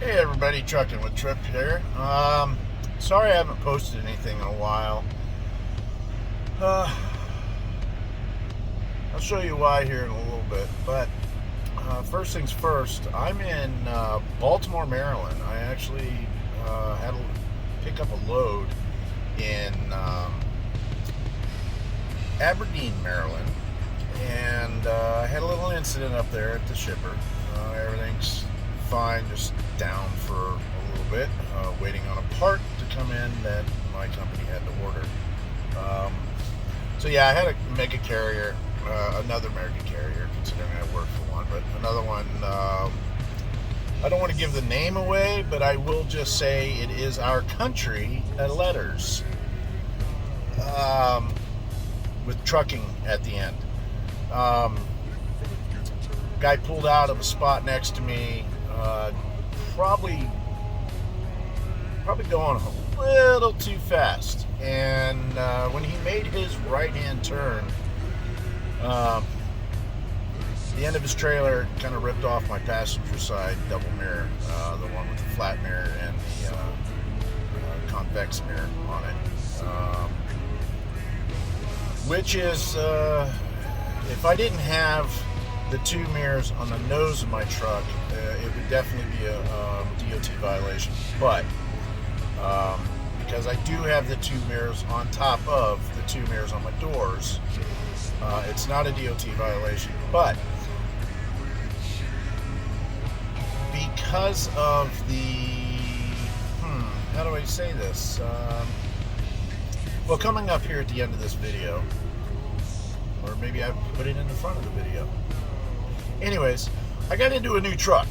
Hey everybody, Trucking with Trip here. Sorry I haven't posted anything in a while. Uh, I'll show you why here in a little bit. But first things first, I'm in Baltimore, Maryland. I actually had to pick up a load in Aberdeen, Maryland, and I had a little incident up there at the shipper. Everything's fine, just down for a little bit, waiting on a part to come in that my company had to order. So yeah, I had to make a carrier, another American carrier, considering I work for one, but another one. I don't want to give the name away, but I will just say it is our country letters, with trucking at the end. Guy pulled out of a spot next to me, probably going a little too fast. And when he made his right-hand turn, the end of his trailer kind of ripped off my passenger side double mirror, the one with the flat mirror and the convex mirror on it. Which is, if I didn't have the two mirrors on the nose of my truck, it would definitely be a DOT violation. But because I do have the two mirrors on top of the two mirrors on my doors, it's not a DOT violation. But because of the, how do I say this? Well, coming up here at the end of this video, or maybe I put it in the front of the video. Anyways, I got into a new truck.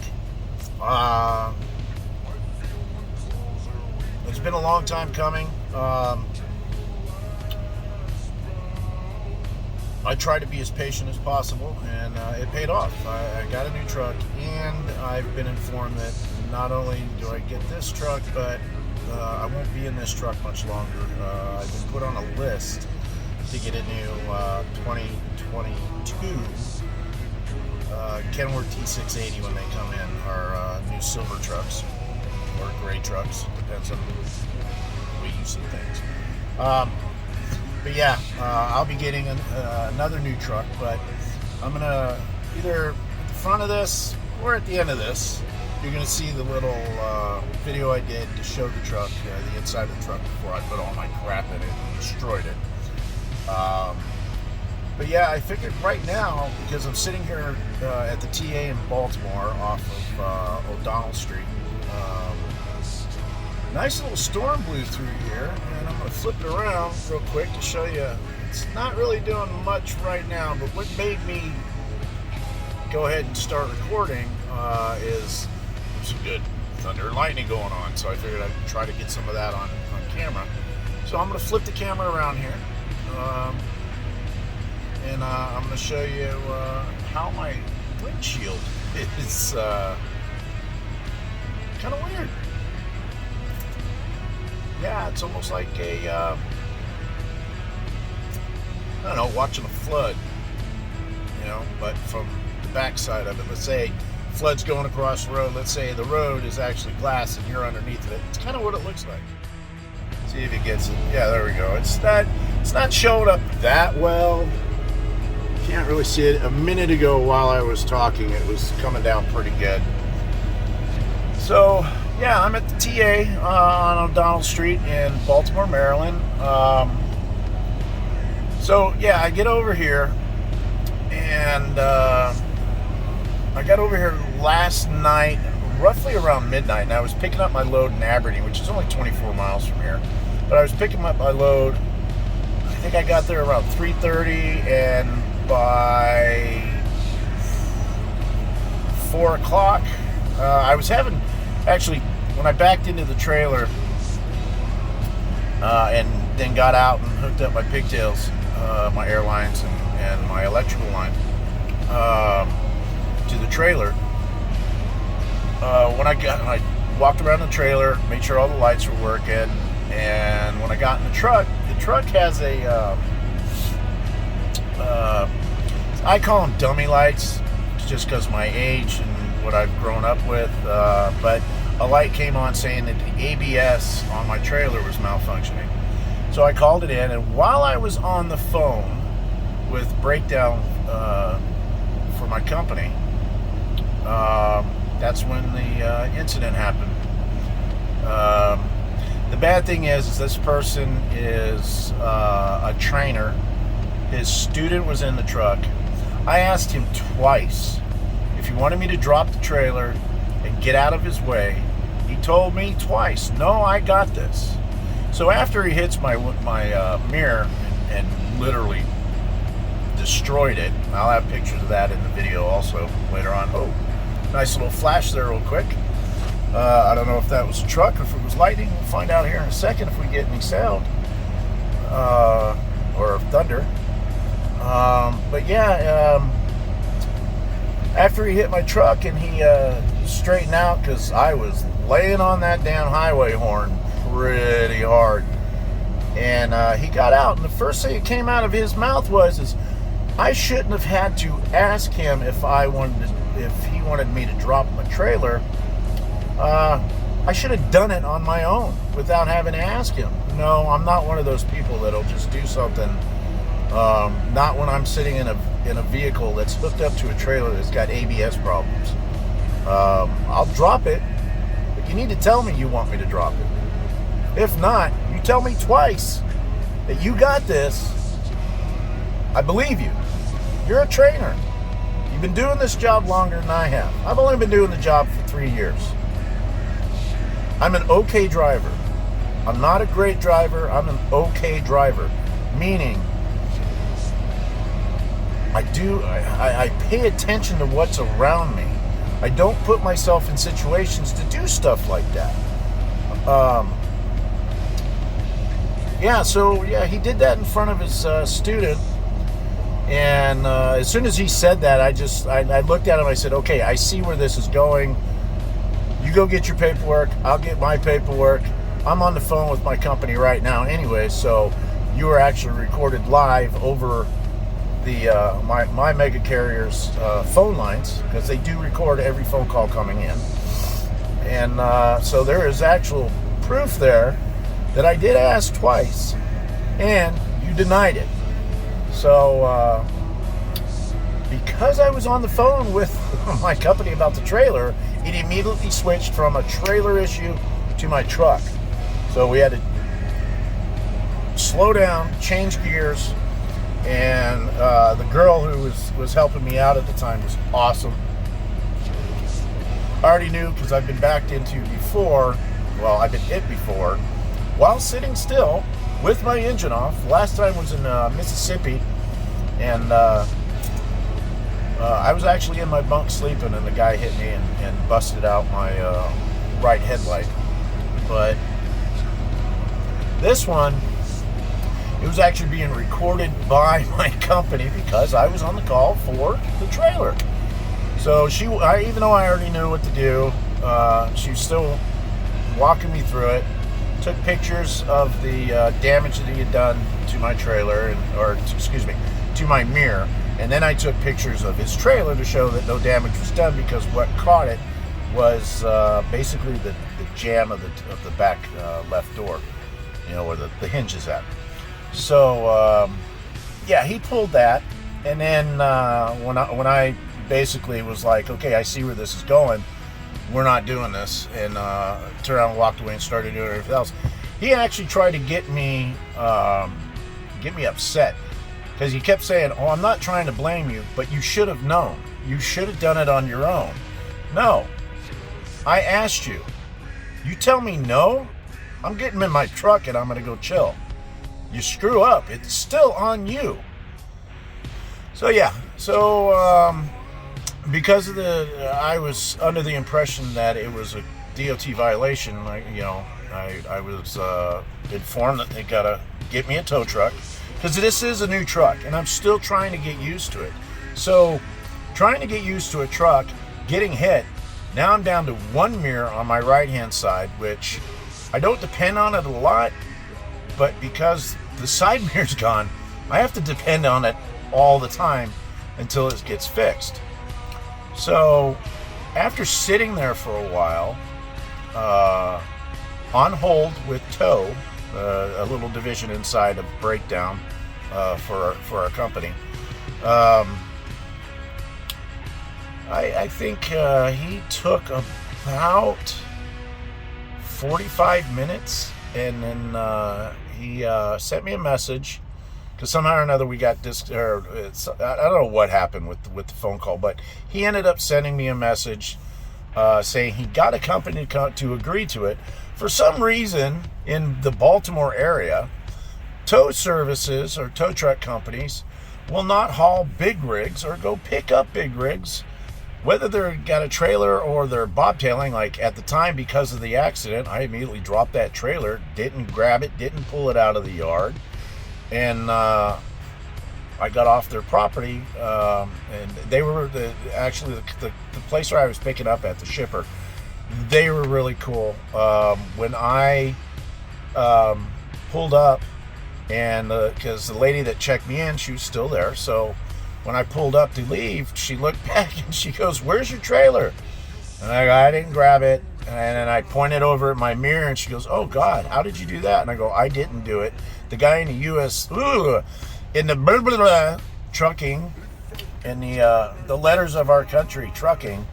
It's been a long time coming. I tried to be as patient as possible, and it paid off. I got a new truck, and I've been informed that not only do I get this truck, but I won't be in this truck much longer. I've been put on a list to get a new 2022 Kenworth T680 when they come in, our new silver trucks, or gray trucks, depends on the way you see things. But yeah, I'll be getting another new truck, but I'm going to either at the front of this or at the end of this, you're going to see the little video I did to show the truck, the inside of the truck before I put all my crap in it and destroyed it. But yeah, I figured right now, because I'm sitting here at the TA in Baltimore off of O'Donnell Street, nice little storm blew through here, and I'm going to flip it around real quick to show you. It's not really doing much right now, but what made me go ahead and start recording is some good thunder and lightning going on, so I figured I'd try to get some of that on camera. So I'm going to flip the camera around here, and I'm going to show you how my windshield is kind of weird. Yeah, it's almost like a, I don't know, watching a flood, but from the backside of it. Let's say flood's going across the road. Let's say the road is actually glass and you're underneath of it. It's kind of what it looks like. See if it gets it. Yeah, there we go. It's not showing up that well. Can't really see it. A minute ago while I was talking, it was coming down pretty good. So yeah, I'm at the TA on O'Donnell Street in Baltimore, Maryland. So yeah, I get over here, and I got over here last night, roughly around midnight, and I was picking up my load in Aberdeen, which is only 24 miles from here. But I was picking up my load. I think I got there around 3:30, and by 4 o'clock, I was having, actually, when I backed into the trailer and then got out and hooked up my pigtails, my air lines and my electrical line to the trailer, when I walked around the trailer, made sure all the lights were working, and when I got in the truck has a I call them dummy lights, just because my age and what I've grown up with, but a light came on saying that the ABS on my trailer was malfunctioning. So I called it in, and while I was on the phone with breakdown for my company, that's when the incident happened. The bad thing is this person is a trainer. His student was in the truck. I asked him twice if he wanted me to drop the trailer and get out of his way. He told me twice, no, I got this. So after he hits my mirror and literally destroyed it, I'll have pictures of that in the video also later on. Oh, nice little flash there real quick. I don't know if that was a truck or if it was lightning. We'll find out here in a second if we get any sound or thunder. But yeah, after he hit my truck and he straightened out, because I was laying on that damn highway horn pretty hard, and he got out, and the first thing that came out of his mouth was, I shouldn't have had to ask him if he wanted me to drop my trailer. I should have done it on my own without having to ask him. No, I'm not one of those people that'll just do something. Not when I'm sitting in a vehicle that's hooked up to a trailer that's got ABS problems. I'll drop it, but you need to tell me you want me to drop it. If not, you tell me twice that you got this. I believe you. You're a trainer. You've been doing this job longer than I have. I've only been doing the job for 3 years. I'm an okay driver. I'm not a great driver. I'm an okay driver. Meaning, I pay attention to what's around me. I don't put myself in situations to do stuff like that. He did that in front of his student. And as soon as he said that, I looked at him. I said, okay, I see where this is going. You go get your paperwork. I'll get my paperwork. I'm on the phone with my company right now anyway, so you are actually recorded live over the my mega carrier's phone lines, because they do record every phone call coming in. And so there is actual proof there that I did ask twice, and you denied it. So because I was on the phone with my company about the trailer, it immediately switched from a trailer issue to my truck. So we had to slow down, change gears, and the girl who was helping me out at the time was awesome. I already knew, because I've been backed into before. Well, I've been hit before while sitting still with my engine off. Last time was in Mississippi, and I was actually in my bunk sleeping, and the guy hit me and busted out my right headlight. But this one, it was actually being recorded by my company because I was on the call for the trailer. So even though I already knew what to do, she was still walking me through it. Took pictures of the damage that he had done to my trailer, to my mirror. And then I took pictures of his trailer to show that no damage was done, because what caught it was basically the jam of the back left door, where the hinge is at. So he pulled that, and then when I basically was like, okay, I see where this is going, we're not doing this, and turned around and walked away and started doing everything else. He actually tried to get me upset, because he kept saying, oh, I'm not trying to blame you, but you should have known. You should have done it on your own. No. I asked you. You tell me no, I'm getting in my truck and I'm going to go chill. You screw up, it's still on you. So because of I was under the impression that it was a DOT violation. I was informed that they gotta get me a tow truck, because this is a new truck and I'm still trying to get used to it. So trying to get used to a truck, getting hit, now I'm down to one mirror on my right hand side, which I don't depend on it a lot, but because the side mirror's gone, I have to depend on it all the time until it gets fixed. So after sitting there for a while, on hold with tow, a little division inside of breakdown for our company. I think he took about 45 minutes, and then he sent me a message, because somehow or another we got this, I don't know what happened with the phone call, but he ended up sending me a message saying he got a company to agree to it. For some reason in the Baltimore area, tow services or tow truck companies will not haul big rigs or go pick up big rigs, whether they've got a trailer or they're bobtailing. Like at the time, because of the accident, I immediately dropped that trailer, didn't grab it, didn't pull it out of the yard, and I got off their property. And they were the place where I was picking up at, the shipper. They were really cool. When I pulled up, and because the lady that checked me in, she was still there, so when I pulled up to leave, she looked back and she goes, "Where's your trailer?" And I didn't grab it. And then I pointed over at my mirror, and she goes, "Oh God, how did you do that?" And I go, "I didn't do it. The guy in the in the blah, blah, blah, trucking, in the letters of our country, trucking,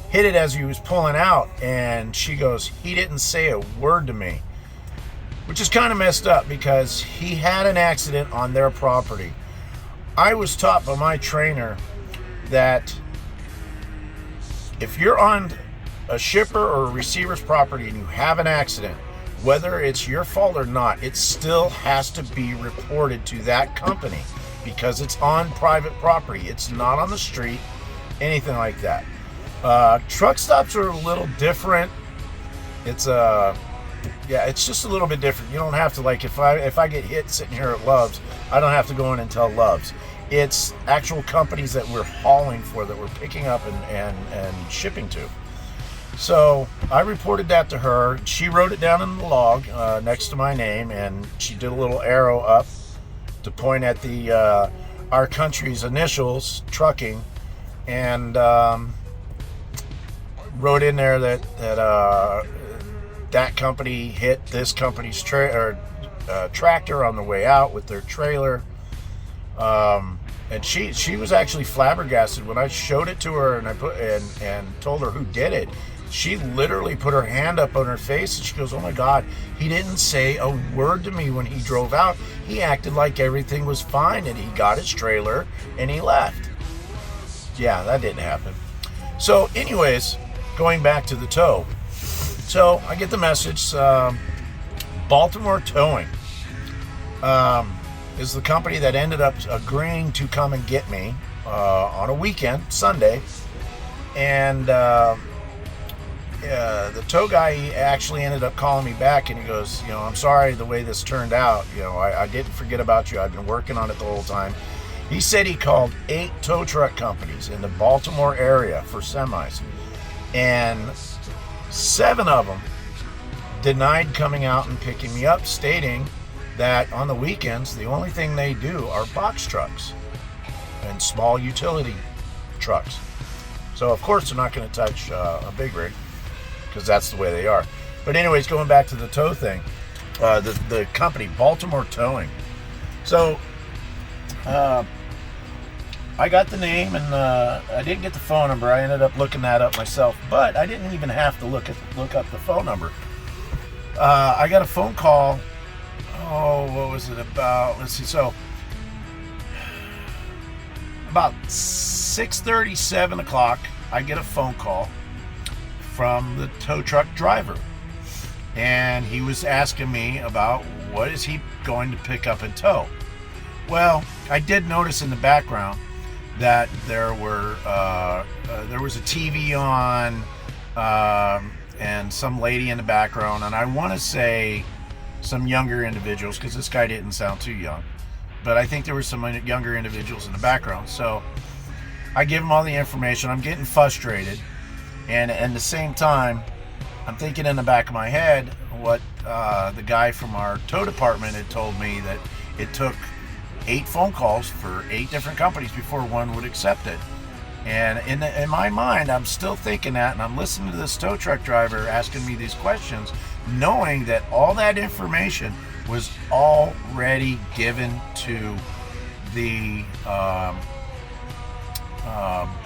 hit it as he was pulling out." And she goes, "He didn't say a word to me," which is kind of messed up, because he had an accident on their property. I was taught by my trainer that if you're on a shipper or a receiver's property and you have an accident, whether it's your fault or not, it still has to be reported to that company, because it's on private property. It's not on the street, anything like that. Truck stops are a little different. It's just a little bit different. You don't have to, like, if I get hit sitting here at Love's, I don't have to go in and tell Love's. It's actual companies that we're hauling for, that we're picking up and shipping to. So I reported that to her. She wrote it down in the log next to my name, and she did a little arrow up to point at the our country's initials, trucking, and wrote in there that company hit this company's tractor on the way out with their trailer. And she was actually flabbergasted when I showed it to her, and I and told her who did it. She literally put her hand up on her face, and she goes, "Oh my God, he didn't say a word to me when he drove out. He acted like everything was fine, and he got his trailer and he left." Yeah, that didn't happen. So anyways, going back to the tow. So I get the message, Baltimore Towing is the company that ended up agreeing to come and get me on a weekend, Sunday. And the tow guy, he actually ended up calling me back, and he goes, "I'm sorry the way this turned out. I didn't forget about you. I've been working on it the whole time." He said he called 8 tow truck companies in the Baltimore area for semis, and 7 of them denied coming out and picking me up, stating that on the weekends, the only thing they do are box trucks and small utility trucks. So, of course, they're not going to touch a big rig, because that's the way they are. But anyways, going back to the tow thing, the company, Baltimore Towing. So, I got the name, and I didn't get the phone number. I ended up looking that up myself, but I didn't even have to look up the phone number. I got a phone call. Oh, what was it about? Let's see. So about 6:30, 7 o'clock, I get a phone call from the tow truck driver, and he was asking me about what is he going to pick up and tow. Well, I did notice in the background that there was a TV on, and some lady in the background, and I want to say some younger individuals, because this guy didn't sound too young, but I think there were some younger individuals in the background. So I give him all the information. I'm getting frustrated, and at the same time, I'm thinking in the back of my head what the guy from our tow department had told me, that it took 8 phone calls for 8 different companies before one would accept it. And in my mind, I'm still thinking that, and I'm listening to this tow truck driver asking me these questions, knowing that all that information was already given to the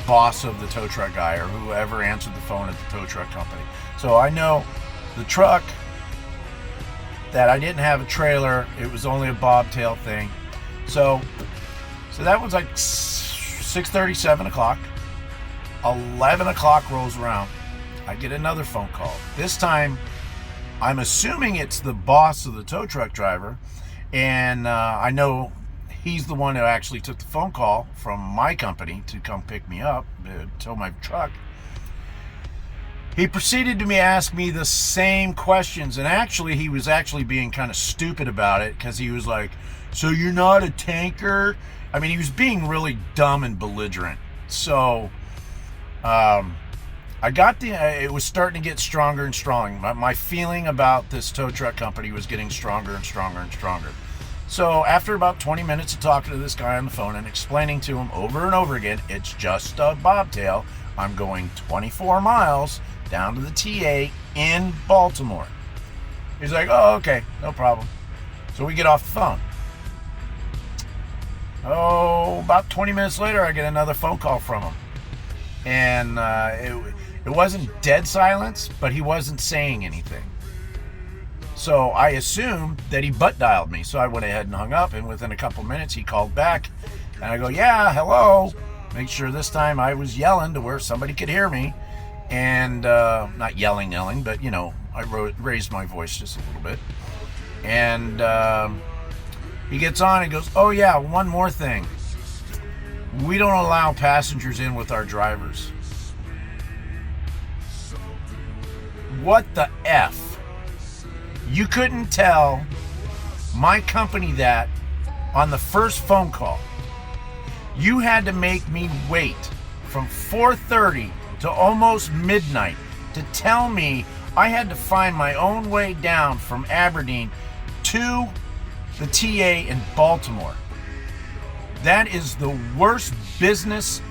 boss of the tow truck guy, or whoever answered the phone at the tow truck company. So I know the truck, that I didn't have a trailer, it was only a bobtail thing. So that was like 6:30, 7 o'clock. 11 o'clock rolls around. I get another phone call. This time, I'm assuming it's the boss of the tow truck driver, and I know he's the one who actually took the phone call from my company to come pick me up, tow my truck. He proceeded to ask me the same questions, and actually he was being kind of stupid about it, because he was like, so you're not a tanker? I mean, he was being really dumb and belligerent. So it was starting to get stronger and stronger. My feeling about this tow truck company was getting stronger and stronger and stronger. So after about 20 minutes of talking to this guy on the phone and explaining to him over and over again, it's just a bobtail. I'm going 24 miles down to the TA in Baltimore. He's like, oh, okay, no problem. So we get off the phone. Oh, about 20 minutes later, I get another phone call from him. And it wasn't dead silence, but he wasn't saying anything. So I assumed that he butt dialed me. So I went ahead and hung up, and within a couple minutes, he called back. And I go, yeah, hello. Make sure this time I was yelling to where somebody could hear me. And not yelling, but, you know, I raised my voice just a little bit. And he gets on and goes, oh, yeah, one more thing. We don't allow passengers in with our drivers. What the F? You couldn't tell my company that on the first phone call. You had to make me wait from 4:30 to almost midnight to tell me I had to find my own way down from Aberdeen to the TA in Baltimore. That is the worst business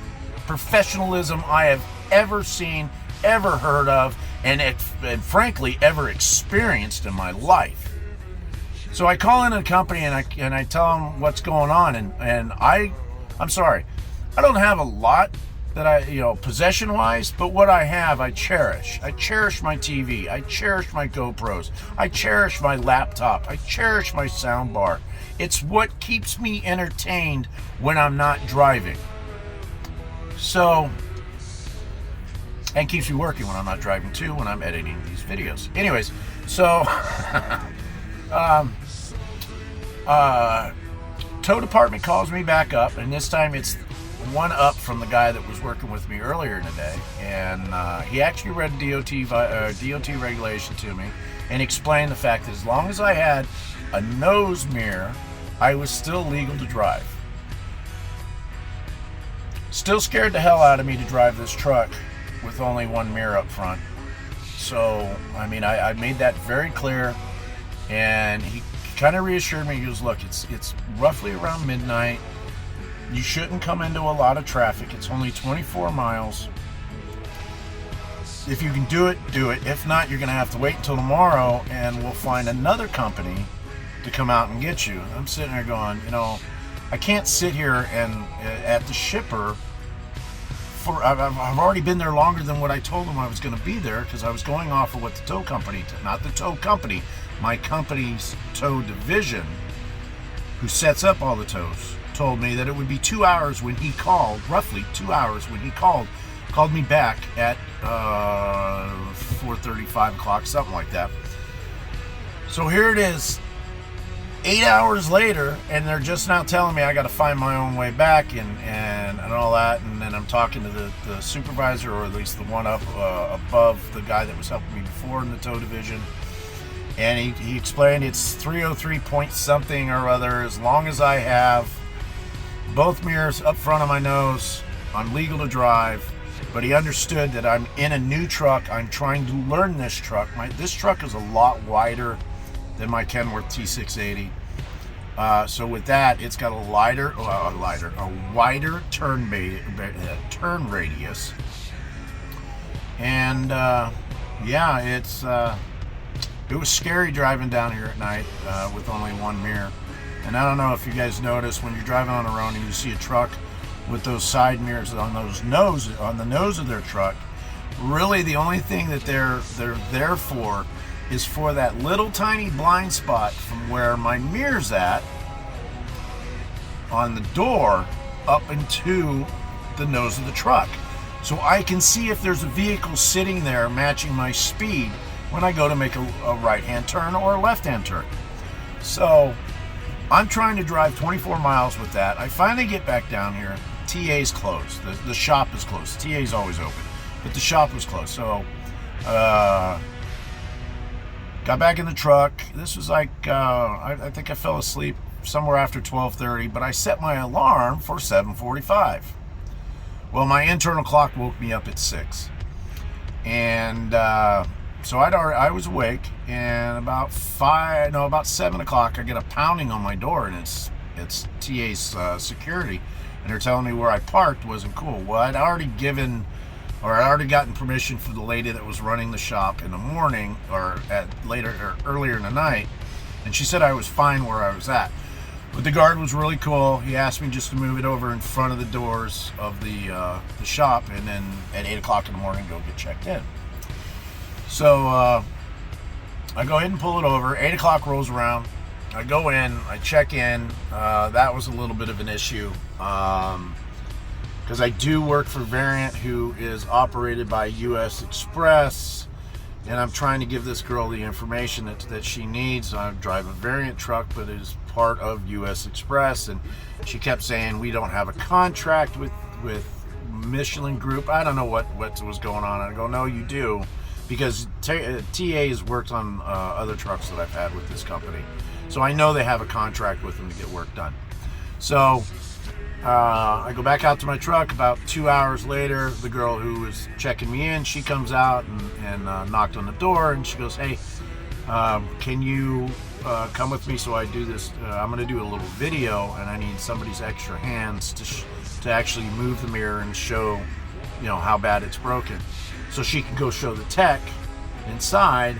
professionalism I have ever seen, ever heard of, and frankly ever experienced in my life. So I call in a company and I tell them what's going on, and I'm sorry, I don't have a lot that possession wise, but what I have, I cherish. I cherish my TV. I cherish my GoPros. I cherish my laptop. I cherish my sound bar. It's what keeps me entertained when I'm not driving. So, and keeps me working when I'm not driving too, when I'm editing these videos. Anyways, so, tow department calls me back up, and this time it's one up from the guy that was working with me earlier today, and he actually read DOT regulation to me and explained the fact that as long as I had a nose mirror, I was still legal to drive. Still scared the hell out of me to drive this truck with only one mirror up front. So, I mean, I made that very clear, and he kind of reassured me. He goes, look, it's roughly around midnight. You shouldn't come into a lot of traffic. It's only 24 miles. If you can do it, do it. If not, you're going to have to wait until tomorrow, and we'll find another company to come out and get you. I'm sitting there going, I can't sit here and at the shipper for. I've already been there longer than what I told them I was going to be there, because I was going off of what the tow company, not the tow company, my company's tow division, who sets up all the tows, told me that it would be 2 hours when he called, roughly 2 hours when he called me back at 4:30, 5 o'clock, something like that. So here it is, 8 hours later, and they're just now telling me I got to find my own way back and all that. And then I'm talking to the supervisor, or at least the one up above the guy that was helping me before in the tow division. And he explained it's 303 point something or other. As long as I have both mirrors up front of my nose, I'm legal to drive. But he understood that I'm in a new truck. I'm trying to learn this truck. This truck is a lot wider than my Kenworth T680. So with that, it's got a wider turn radius, and yeah, it was scary driving down here at night with only one mirror. And I don't know if you guys notice when you're driving on the road and you see a truck with those side mirrors on the nose of their truck. Really, the only thing that they're there for is for that little tiny blind spot from where my mirror's at on the door up into the nose of the truck. So I can see if there's a vehicle sitting there matching my speed when I go to make a right-hand turn or a left-hand turn. So I'm trying to drive 24 miles with that. I finally get back down here. TA's closed. The shop is closed. TA's always open, but the shop was closed. So got back in the truck. This was like, I think I fell asleep somewhere after 12:30, but I set my alarm for 7:45. Well, my internal clock woke me up at 6. And so I was awake, and about 7 o'clock, I get a pounding on my door, and it's TA's security, and they're telling me where I parked wasn't cool. Well, I'd already gotten permission from the lady that was running the shop in the morning or earlier in the night, and she said I was fine where I was at. But the guard was really cool. He asked me just to move it over in front of the doors of the shop, and then at 8 o'clock in the morning go get checked in. So I go ahead and pull it over. 8 o'clock rolls around. I go in, I check in. That was a little bit of an issue because I do work for Variant, who is operated by U.S. Express, and I'm trying to give this girl the information that she needs. I drive a Variant truck, but it is part of U.S. Express, and she kept saying we don't have a contract with Michelin Group. I don't know what was going on. I go, no, you do, because TA has worked on other trucks that I've had with this company, so I know they have a contract with them to get work done. So I go back out to my truck. About 2 hours later, the girl who was checking me in, she comes out and knocked on the door, and she goes, hey, can you come with me? So I do this. I'm going to do a little video, and I need somebody's extra hands to actually move the mirror and show, how bad it's broken, so she can go show the tech inside.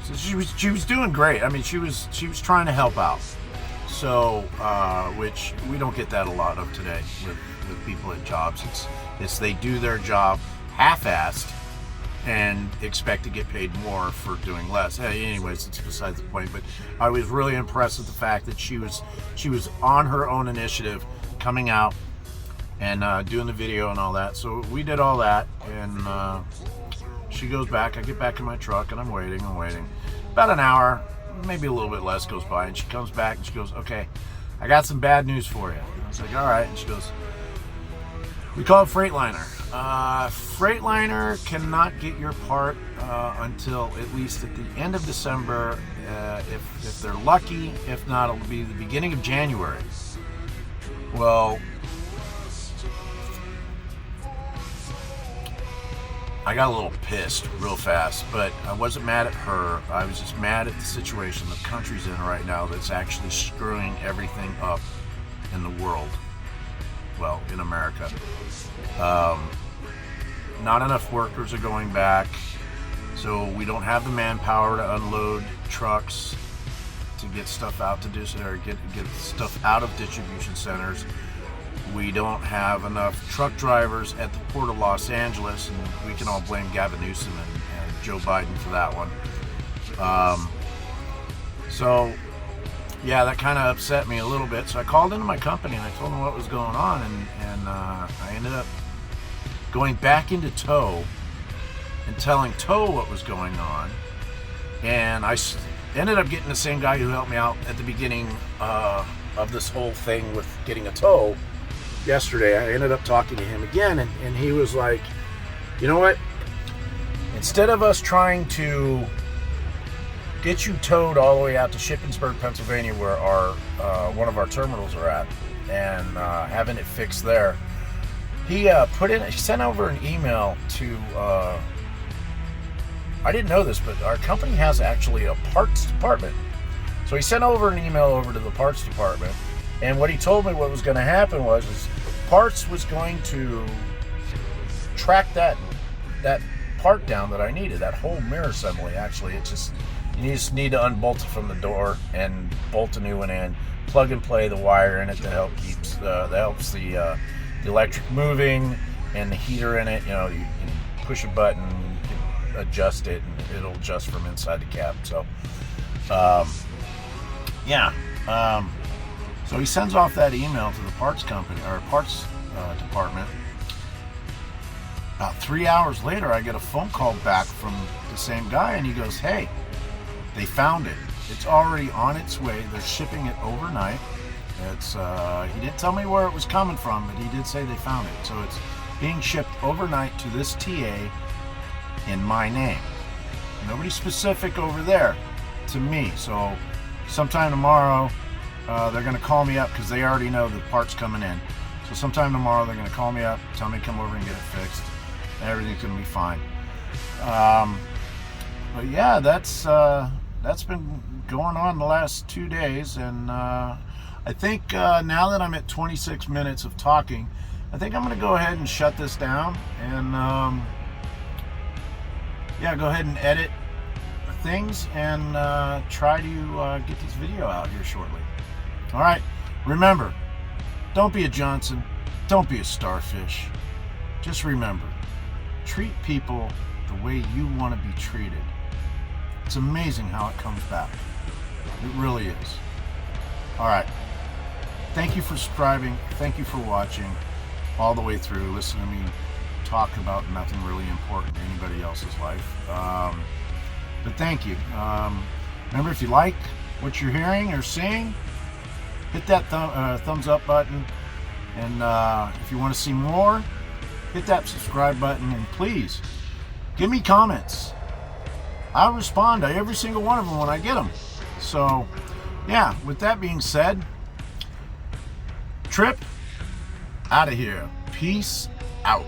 So she was doing great. I mean, she was trying to help out. So, which we don't get that a lot of today with people at jobs. It's they do their job half-assed and expect to get paid more for doing less. Anyways, it's besides the point. But I was really impressed with the fact that she was on her own initiative, coming out and doing the video and all that. So we did all that, and she goes back. I get back in my truck, and I'm waiting. About an hour, maybe a little bit less, goes by, and she comes back and she goes, okay, I got some bad news for you. I was like, all right. And she goes, we called Freightliner. Freightliner cannot get your part until at least at the end of December, if they're lucky. If not, it'll be the beginning of January. Well, I got a little pissed real fast, but I wasn't mad at her. I was just mad at the situation the country's in right now that's actually screwing everything up in the world. Well, in America. Not enough workers are going back, so we don't have the manpower to unload trucks to get stuff out to get stuff out of distribution centers. We don't have enough truck drivers at the Port of Los Angeles, and we can all blame Gavin Newsom and Joe Biden for that one. So, yeah, that kind of upset me a little bit. So I called into my company and I told them what was going on, and I ended up going back into tow and telling tow what was going on. And I ended up getting the same guy who helped me out at the beginning of this whole thing with getting a tow. Yesterday, I ended up talking to him again, and he was like, you know what? Instead of us trying to get you towed all the way out to Shippensburg, Pennsylvania, where one of our terminals are at, and having it fixed there, he sent over an email to, I didn't know this, but our company has actually a parts department So he sent over an email over to the parts department, and what he told me what was going to happen was parts was going to track that part down that I needed, that whole mirror assembly. Actually, you just need to unbolt it from the door and bolt a new one in, plug and play the wire in it that helps the electric moving, and the heater in it. You know, you can push a button, you can adjust it, and it'll adjust from inside the cab. So so he sends off that email to the parts company or parts department. About 3 hours later, I get a phone call back from the same guy, and he goes, "Hey, they found it. It's already on its way. They're shipping it overnight. He didn't tell me where it was coming from, but he did say they found it. So it's being shipped overnight to this TA in my name. Nobody specific over there to me. So sometime tomorrow, they're going to call me up because they already know the part's coming in. So sometime tomorrow, they're going to call me up, tell me to come over and get it fixed. And everything's going to be fine." But yeah, that's been going on the last 2 days, and I think now that I'm at 26 minutes of talking, I think I'm going to go ahead and shut this down and go ahead and edit things and try to get this video out here shortly. All right, remember, don't be a Johnson, don't be a Starfish. Just remember, treat people the way you want to be treated. It's amazing how it comes back. It really is. All right. Thank you for subscribing. Thank you for watching all the way through. Listen to me talk about nothing really important in anybody else's life. But thank you. Remember, if you like what you're hearing or seeing, hit that thumbs up button. And if you want to see more, hit that subscribe button. And please, give me comments. I'll respond to every single one of them when I get them. So, yeah, with that being said, Trip out of here. Peace out.